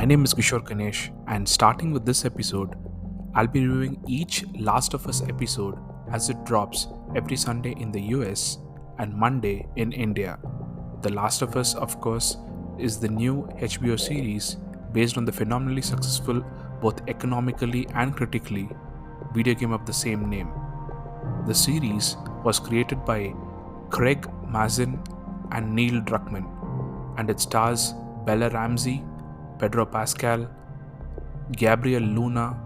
My name is Kishore Ganesh, and starting with this episode, I'll be reviewing each Last of Us episode as it drops every Sunday in the US and Monday in India. The Last of Us, of course, is the new HBO series based on the phenomenally successful, both economically and critically, video game of the same name. The series was created by Craig Mazin and Neil Druckmann, and it stars Bella Ramsey, Pedro Pascal, Gabriel Luna,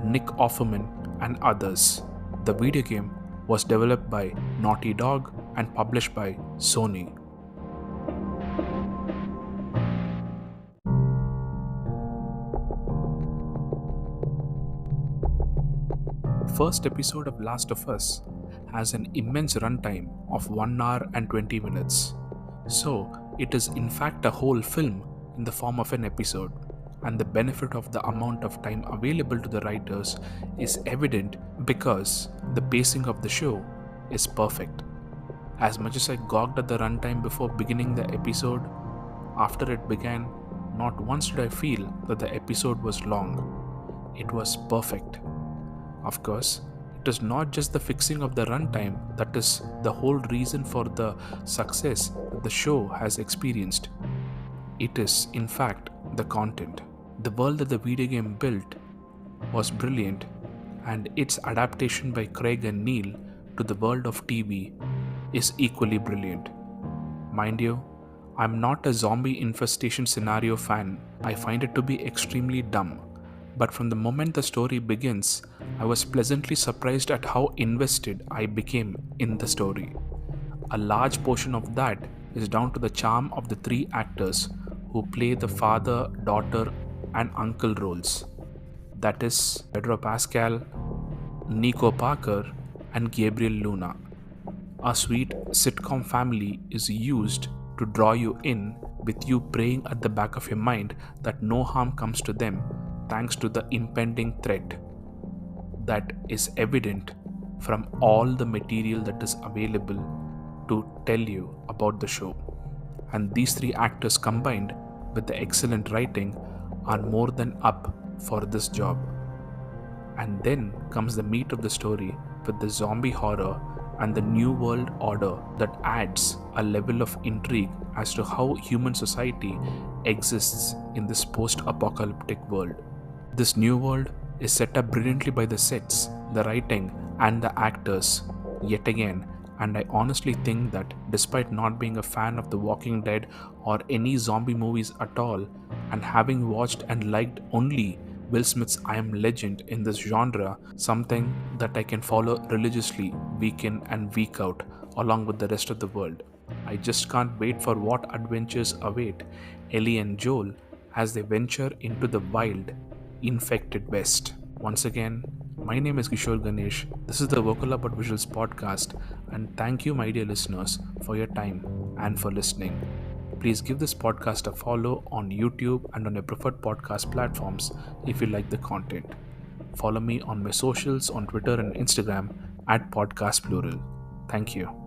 Nick Offerman, and others. The video game was developed by Naughty Dog and published by Sony. First episode of Last of Us has an immense runtime of 1 hour and 20 minutes. So, it is in fact a whole film in the form of an episode, and the benefit of the amount of time available to the writers is evident because the pacing of the show is perfect. As much as I gawked at the runtime before beginning the episode, after it began, not once did I feel that the episode was long. It was perfect. Of course, it is not just the fixing of the runtime that is the whole reason for the success that the show has experienced. It is, in fact, the content. The world that the video game built was brilliant, and its adaptation by Craig and Neil to the world of TV is equally brilliant. Mind you, I'm not a zombie infestation scenario fan. I find it to be extremely dumb. But from the moment the story begins, I was pleasantly surprised at how invested I became in the story. A large portion of that is down to the charm of the three actors who play the father, daughter, and uncle roles. That is Pedro Pascal, Nico Parker, and Gabriel Luna. A sweet sitcom family is used to draw you in, with you praying at the back of your mind that no harm comes to them thanks to the impending threat that is evident from all the material that is available to tell you about the show. And these three actors combined with the excellent writing are more than up for this job. And then comes the meat of the story with the zombie horror and the new world order that adds a level of intrigue as to how human society exists in this post-apocalyptic world. This new world is set up brilliantly by the sets, the writing, and the actors yet again, and I honestly think that despite not being a fan of The Walking Dead or any zombie movies at all, and having watched and liked only Will Smith's I Am Legend in this genre, something that I can follow religiously week in and week out along with the rest of the world. I just can't wait for what adventures await Ellie and Joel as they venture into the wild, infected West. Once again, my name is Kishore Ganesh. This is the Vocal About Visuals podcast, and thank you, my dear listeners, for your time and for listening. Please give this podcast a follow on YouTube and on your preferred podcast platforms if you like the content. Follow me on my socials on Twitter and Instagram @podcastplural. Thank you.